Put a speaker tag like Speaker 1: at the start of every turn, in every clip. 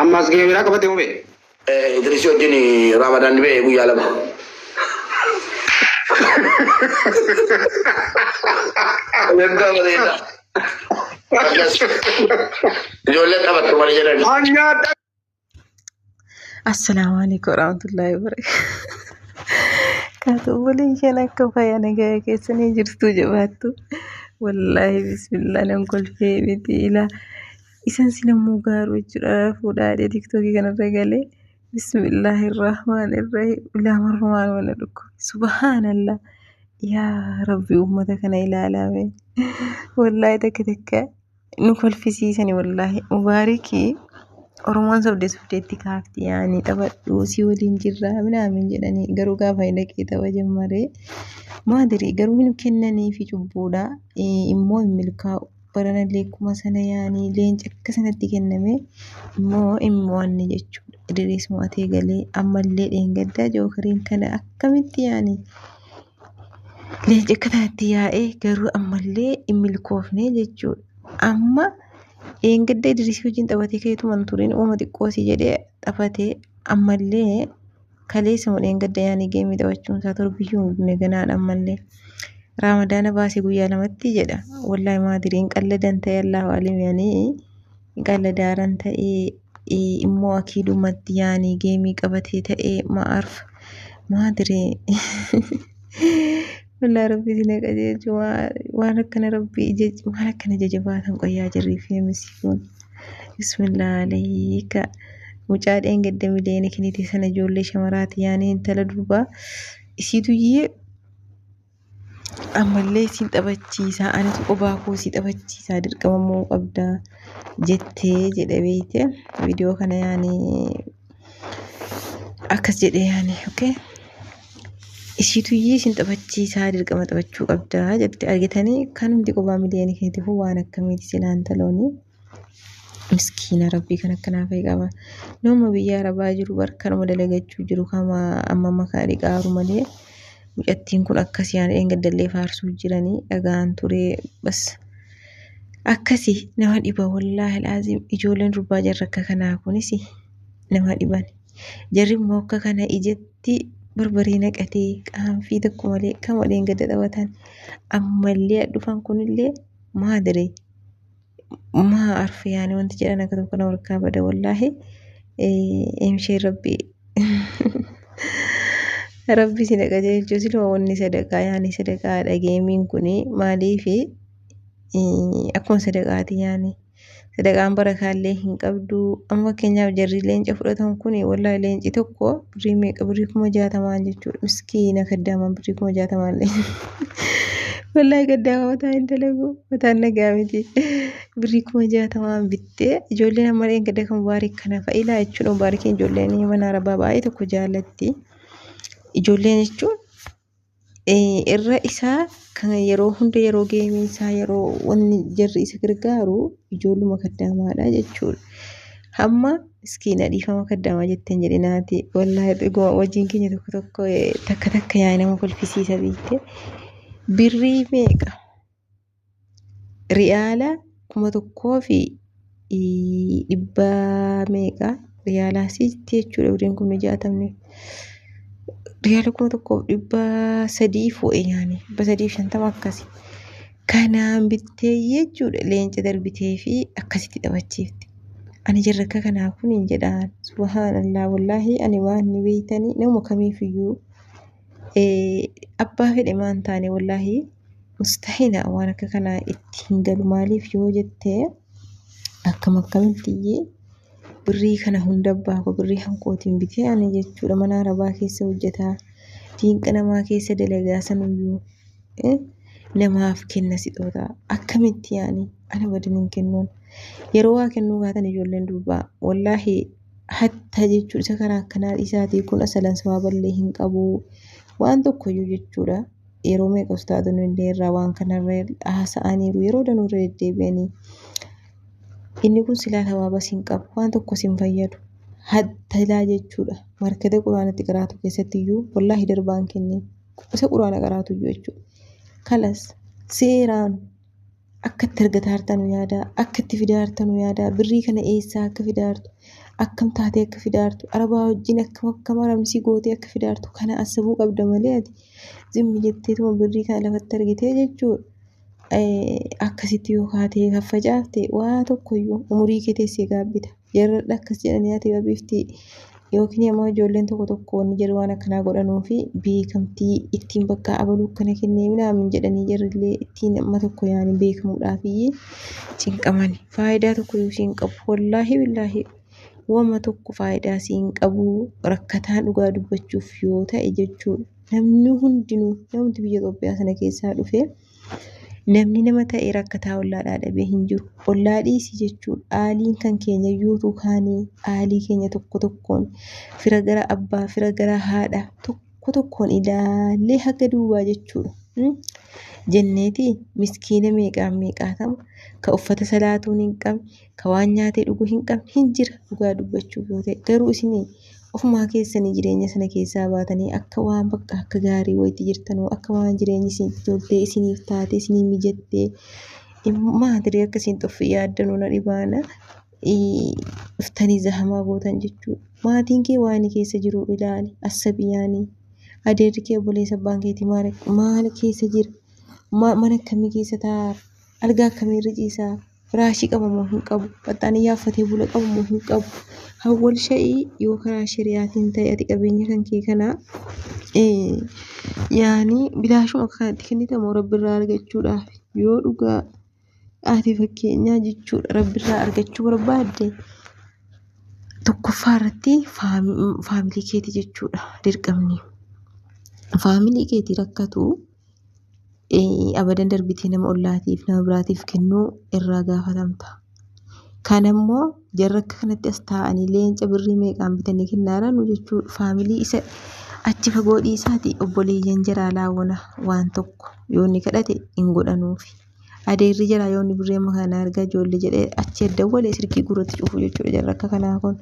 Speaker 1: Ammas gahee biraa qabate uumee.
Speaker 2: Idrisii wajjin Ramadaan dhibee guyyaa lama. Waggaa bareeda. Ijoollee taphattu malee jedhani.
Speaker 3: Assalamu alaikum warahmatullahi wabarakatuh. Katu boleh jalan ke payah negara kesini jirtu je batu. Wallahi bismillah nan kolfe bitila. Isan sinamu garu jira fuda de TikTok kan regale. Bismillahirrahmanirrahim. Ulamar rahman wala duk. Subhanallah. Ya Rabbi ummata kana ila alame. Wallahi takka nukol fisisani wallahi mubariki. Oromoon sabdee sufdeetti kaafti yaani taphadhu si waliin jirra minaamin jedhanii garuu gaafa hidhaqee tapha jammaree maadiri garuu hin kennanii fi cubbuudha immoo hin milkaa'u baranallee kuma sana yaani leenca akka sanatti kenname immoo inni jechuudha Idris mo'atee galee ammallee dheengaddaa jookariin kana akkamitti yaani leenca akka taatti yaa'ee garuu ammallee hin milkoofne jechuudha amma Enggak Idris wajjin taphatee keetuman turin uuma xiqqoosi jedhee taphatee ammallee kaleessa mudhee engadda yaani geemii taphachuun isaa torbiyyuu ganaan ammallee Ramadaan baasee guyyaa lamatti jedha wallahi maadiriin qalladan ta'e Allahu alim yaani qalladaaran ta'e immoo akiidumatti yaani geemii qabatee ta'e ma'arf maadiree والله ربي دينك أجيج وانا كان ربي أجيج وانا كان أجيج باتن قيا جري في مسيون بسم الله عليك وجاد إن قدامي ليني كنيتي سنة جولي شمرات يعني انت لدوبا إسيدو يي أما اللي سين تبتشيسا أنا تقباكو سين تبتشيسا درك ممو أبدا جتة جدا بيته فيديو كان يعني أكس جدا يعني أوكي Isitu yi sin taphachiisaa dirqama taphachuu qabdaa jettee argitanii kanumti qophaa miidiyaa keetiif waan akkamiiti silaan talooni miskiina rabbii kan akkanaaf qaba nooma biyya arabaa jiru barkanuma dalagachuu jiru kama amma makaarii qaaru malee mucattiin kun akkasiyaan engaddallee faarsuu jiranii dhagaan turee bas akkasi nama dhiba wallaahi laazim ijoolleen rubbaa jarrakka kanaa kunis nama dhiban jarri mokka kana ijetti بربري نقتي قام في دكم عليه كم ولين قد دوتان أما اللي أدفن كون اللي ما أدري ما أعرف يعني وانت جاء أنا كتب كنا وركابة ده والله إمشي ربي ربي سنك جاي جوزي لو وني صدقة يعني صدقة أجيمين كوني مالي في أكون صدقاتي يعني Sedaqaan barakaallee hin qabdu amma keenyaaf jarri leenca fudhatan kuni wallahi leenci tokko birrii meeqa birrii 60 jechuudha miskiina kaddaman birrii 60 wallahi kaddaama mataa hin dalagu mataan nagaa miti birrii 60 bittee ijoolleen amma gadda kan baarik kana fa'ilaa jechuudha baarikiin ijoolleen mana arabaa baay'ee tokko jaallatti ijoolleen jechuun irra isaa kan yeroo hunda yeroo geemii isaa yeroo wanni jarri isa gargaaru ijoolluma kaddaamaadha jechuudha. Hamma miskiina dhiifama kaddaamaa jetteen jedhinaati wallahi dhuguma wajjin keenya tokko takka yaa'ii nama kolfisiisa biite birrii meeqa riyaala 1,000 fi 100 meeqa riyaalaa sitti jechuudha birriin 60 Riyaala 1,300 fu'e yaani 350 akkasi kanaan bittee jechuudha leenca darbitee fi akkasitti taphachiifte ani jarrakka kanaa kun hin jedhaan subhanallah wallahi ani waan ni beeytanii nama kamiifiyyuu abbaa fedhe maan taane wallahi mustahila waan akka kanaa itti hin galu maaliif yoo jettee akkamitti birrii kana hunda baako birrii hankootiin bitee ani jechuudha mana arabaa keessa hojjetaa diinqa namaa keessa dalagaa sanuyyuu namaaf kenna sixoota akkamitti yaani ana badaniin kennuun yeroo waa kennuu gaatan ijoolleen durbaa wallahi hatta jechuudha isa karaa akkanaa isaatii kun asalan sababallee hin qabu waan tokkoyyuu jechuudha yeroo meeqa ustaadonni illee irraa waan kanarra haasa'aniiru yeroo danuurra deddeebi'anii inni kun silaa hawaaba sin qabu waan tokko sin fayyadu hatta ilaa jechuudha markata quraanatti qaraatu keessatti iyyuu wallahi darbaan kennee isa quraana qaraatu iyyuu jechuudha kalas seeraan akka itti argataartanu yaada, akka itti fidaartanu yaada, birrii kana eessaa akka fidaartu, akkam taatee akka fidaartu, arabaa wajjin akkam aramsii gootee akka fidaartu kana asabuu qabda malee ati zimmi jetteetuma birrii kana lafatti argitee jechuudha. Akkasitti yoo kaatee faffacaafte waa tokkoyyuu umurii kee teessee gaabbita. Jarradha akkas jedhanii ati babiifti yookiin immoo ijoolleen tokko wanni jedhu waan akkanaa godhanuu fi beekamtii ittiin bakka abaluu kana kennee minaamin jedhanii jarrillee ittiin amma tokko yaani beekamuudhaaf cinqaman. Faayidaa tokkoyyuu siin qabu. Wallaahi billaahi wama tokko faayidaa siin qabu rakkataan dhugaa dubbachuuf yoo ta'e jechuudha. Namni hundinuu namni biyya Itoophiyaa sana keessaa dhufee namni nama ta'e rakkataa ollaadhaa dhabee hin jiru. Ollaa dhiisii jechuudha. Aaliin kan keenya yuutuu kaanii aalii keenya tokko tokkoon fira gara abbaa fira gara haadha tokko tokkoon ilaallee haga duubaa jechuudha. Jenneeti miskiina meeqaatama ka uffata salaatuun hin qabne ka waan nyaatee dhuguu hin qabne hin jira dhugaa dubbachuuf yoo ta'e garuu isinii ofumaa keessanii jireenya sana keessaa baatanii akka waan bakka akka gaarii wayitti jirtanuu akka waan jireenyi isin toltee isiniif taatee isinii mijattee maatirii akkasiin xoffii yaaddanuu na dhibaana uftanii zahamaa gootan jechuudha. Maatiin kee waan keessa jiru ilaali assabiyaanii adeerri kee obboleessa abbaan keetii maal keessa jira mana akkamii keessa taa'aa algaa akkamii irra ciisaa firaashii qabamoo hin qabu baxxaanii yaaffatee bula qabamoo hin qabu. Hawwal sha'ii yoo karaa shari'aatiin ta'e ati qabeenya kan kee kanaa yaani bilaashuma kanatti kennitamoo rabbirraa argachuudhaaf yoo dhugaa ati fakkeenyaa jechuudha rabbirraa argachuu barbaadde tokkoffaa irratti faamilii keetii jechuudha dirqamni. Faamilii keetii rakkatu abadan darbitee nama ollaatiif nama biraatiif kennuu irraa gaafatamta. Kanammoo jarra akka kanatti as taa'anii leenca birrii meeqaan bitanii kennaaranu jechuudha. Faamilii isa achi fagoo dhiisaati obboleeyyan jaraa laawwana waan tokko yoo inni kadhate hin godhanuufi. Adeerri jaraa yoo inni birrii amma kana argaa ijoollee jedhee achi adda walee sirkii gurratti cufu jechuudha jarra akka kanaa kun.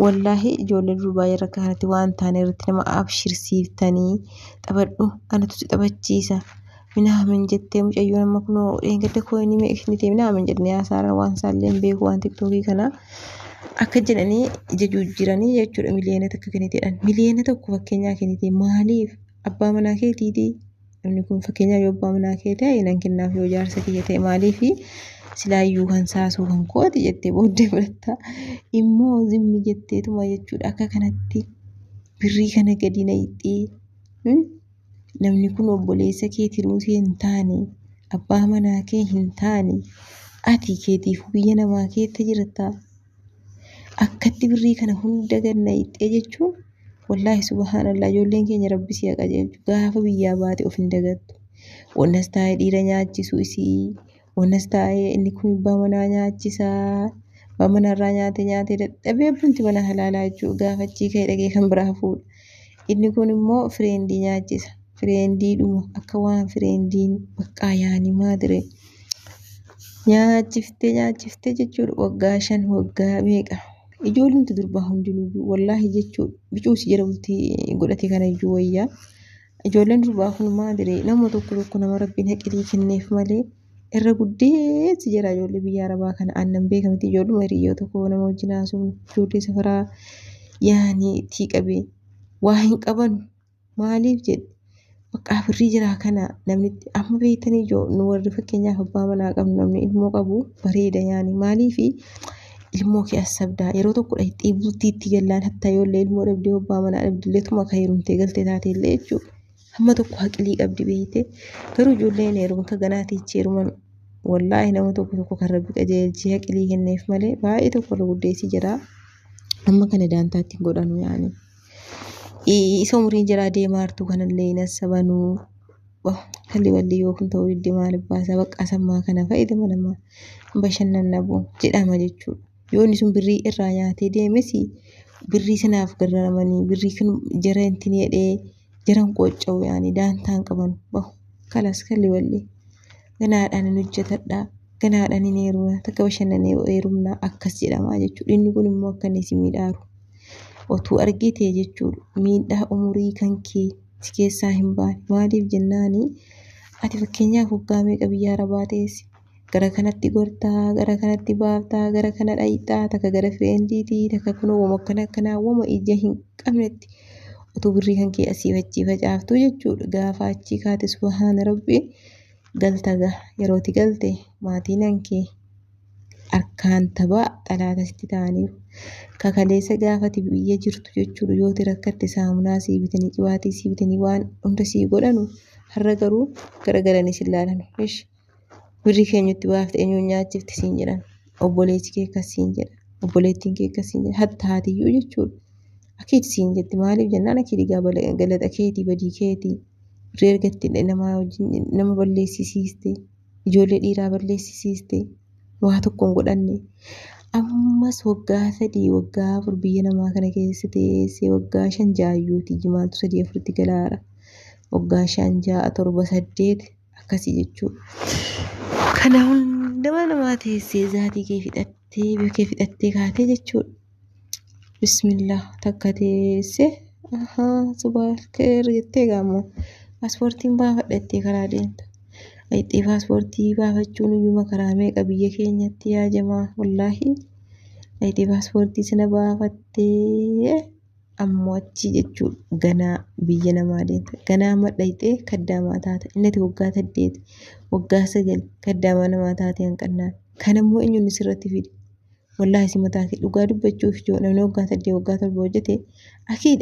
Speaker 3: Wallaahi ijoollee durbaa jarra akka kanatti waan taane irratti nama abshirsiiftanii taphadhu anatu si taphachiisa. Minaamin jettee mucayyoo amma kunoo dheengadda koo inni meeqshnitee minaamin jedhanii haasaaran waan isaallee beeku waan tiktookii kanaa akka jedhanii ija jijjiiranii jechuudha miliyoona takka kenniteedhaan. Miliyoona tokko fakkeenyaa kennitee maaliif abbaa manaa keetiiti namni kun fakkeenyaa yoo abbaa manaa kee ta'e nan kennaaf yoo jaarsa kiyya ta'e maaliif silaayyuu kan saasuu kan kooti jettee booddee fudhatta immoo zimmi jetteetuma jechuudha akka kanatti birrii kana gadi na hixxee. Namni kun obboleessa keetii ruutii hin taane abbaa manaa kee hin taane ati keetiif biyya namaa keessa jirta akkatti birrii kana hunda ganna hixxee jechuun wallaahi subhaanallah ijoolleen keenya rabbi si qajeelchu gaafa biyyaa baate of hin dagattu. Wannas taa'ee dhiira nyaachisu isii wannas taa'ee inni kun abbaa manaa nyaachisaa abbaa manarraa nyaatee dadhabee abbumti mana halaalaa jechuudha gaafa achii ka'e dhagee kan biraa fuudha. Inni kun immoo fireendii nyaachisa. Fireendii dhuma akka waan fireendiin baqqaa yaani maadire nyaachiftee jechuudha waggaa 5 waggaa meeqa ijoolleen durbaa hundinuu wallaahi jechuudha bicuusi jira bultii godhate kana iyyuu wayyaa ijoolleen durbaa kun maadire nama tokko nama rabbiin haqilii kenneef malee irra guddeessi jira ijoollee biyya arabaa kana aannan beekamti ijoolluma hiriyyoo tokko nama wajjin haasuun ijoollee safaraa yaani tiiqabee waa hin qaban maaliif jedhe. Bakka birrii jiraa kana namni amma beektanii nu warri fakkeenyaaf abbaa manaa qabnu namni ilmoo qabu bareeda yaani maaliifi ilmoo kee asabdaa yeroo tokko dhayxii bultiitti gallaan hatta yoollee ilmoo dhabdee abbaa manaa dhabdilleetuma ka heerumtee galtee taateellee jechuudha. Hamma tokko haqilii qabdi beekte garuu ijoolleen heeruma ka ganaatiichi heeruman wallaahi nama tokko kan rabbi qajeelchee haqilii kenneef malee baay'ee tokko irra guddeessi jira amma kana daantaatti hin godhanu yaani. Isa umriin jira deemaartuu kanallee nasabanuu kalli walli yookiin ta'uu diddi maal baasaa bakka sammaa kana fayyadama nama bashannanabu jedhama jechuudha. Yoo inni sun birrii irraa nyaatee deemes birrii sanaaf gargaaramanii birrii kan jara intin jedhee jaran qocca'u yaani daantaan qaban bahu kalas kalli walli ganaadhaan hin hojjetadhaa ganaadhaan hin heerumna takka bashannanee heerumna akkas jedhama jechuudha. Inni kun immoo akka inni si miidhaaru. Otuu argite jechuudha miidhaa umurii kan kee si keessaa hin baane maaliif jennaani ati fakkeenyaaf waggaa meeqa biyya arabaa teessi gara kanatti gortaa, gara kanatti baaftaa, gara kana dhayitaa, takka gara fireendiitii, takka kunoo wama akkanaa wama ija hin qabnetti utuu birrii kan kee asii achii facaaftuu jechuudha. Gaafa achii kaate subhaana rabbii galta yerooti galte maatiin kee harkaan taphaa xalaata sitti ta'aniiru. Kakaleessa gaafati biyya jirtu jechuudha yoo rakkatte saamunaa sii bitanii qibaatii sii bitanii waan hunda sii godhanu har'a garuu garagalanii si ilaalanu. Birrii keenyatti baafte eenyuun nyaachifti siin jedhan. Obboleessi kee akkas siin jedha. Obboleettiin kee akkas siin jedha. Hatta haatiyyuu jechuudha. Akeeti siin jetti maaliif jennaan akeeti galata keetii badii keetii birrii ergatti nama balleessisiiste ijoollee dhiiraa balleessisiiste waa tokkoon godhanne. Ammas waggaa 3 waggaa 4 biyya namaa kana keessa teessee waggaa 5 jaayyuuti jimaaltu 3 4tti galaara. Waggaa 5 6 7 8 akkasii jechuudha. Kana hunda namaa teessee zaatii kee fixattee bakka fixattee kaatee jechuudha. Bismillah takka teessee subaalkeer jettee gaammoo paaspoortiin baafadhattee karaa deemta. Ayitee paaspoortii baafachuun iyyuu karaa meeqa biyya keenyatti yaa jamaa wallaahi. Ayitee paaspoortii sana baafattee ammoo achi jechuudha ganaa biyya namaa deemta. Ganaa madhayitee kaddaamaa taata. Innati waggaa 8 waggaa 9 kaddaamaa namaa taate hanqannaan. Kanammoo eenyuun sirratti fide. Wallaahi si mataa kee dhugaa dubbachuuf yoo namni waggaa 8 waggaa 7 hojjete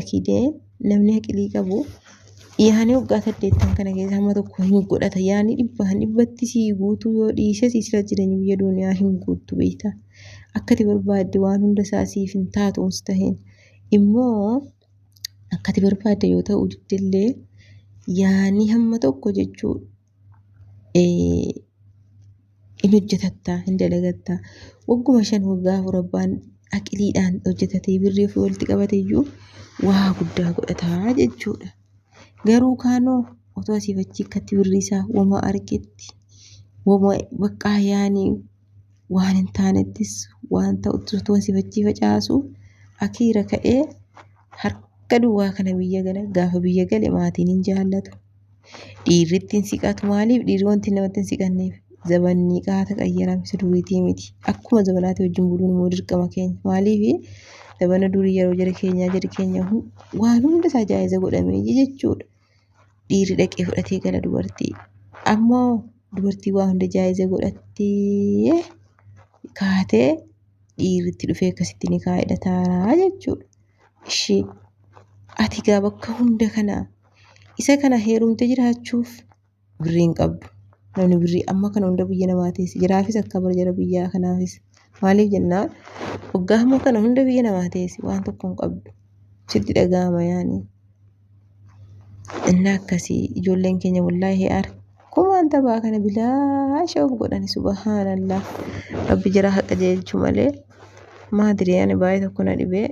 Speaker 3: akiidee namni haqilii qabu yaani waggaa 8 kana keessa hamma tokko hin godhata. Yaani dhibbatti sii guutuu yoo dhiise sii sira jireenya biyya duniyaa hin guuttu beektaa. Akkati barbaadde waan hunda isaa siif hin taatu uns taheen immoo akkati barbaadde yoo ta'u didillee yaani hamma tokko jechuudha. In hojjetattaa hin dalagattaa wagguma 5 waggaa 4 abbaan aqiliidhaan hojjetatee birrii ofii walitti qabate iyyuu waa guddaa godhataa jechuudha. Garuu kaanoo otoo asii fachi akkatti birrii isaa wama argetti wama baqqaa yaanii waan hin taanettis waan ta'utti otoo asii fachi facaasu akiira ka'ee harka duwwaa kana biyya gala gaafa biyya gale maatiin hin jaallatu. Dhiirri ittiin siqatu maaliif dhiirri wanti namatti hin siqanneef zabanni qaata qayyarame sirriitii miti. Akkuma zabanaati wajjin buluun immoo dirqama keenya. Maaliif zabana durii yeroo jara keenya waan hunda isaa jaayiza godhamee jechuudha. Dhiirri dhaqee fudhatee gala dubartii. Ammoo dubartii waa hunda jaayiza godhattee kaatee dhiirritti dhufee akkasitti ni kaa'edha taaraa jechuudha. Ishee ati gaa bakka hunda kanaa isa kana heerumte jiraachuuf birrii hin qabdu. Namni birrii amma kana hunda biyya namaa teesse jiraafis akka bara jara biyyaa kanaafis maaliif jennaan waggaa hamma kana hunda biyya namaa teesse waan tokko hin qabdu. Sitti dhaga'ama yaani. Inni akkasii ijoolleen keenya wallaahi kumaan taphaa kana bilaasha of godhani subhaanallah. Rabbi jara haqa jeelchu malee maadiree ani baay'ee tokko na dhibee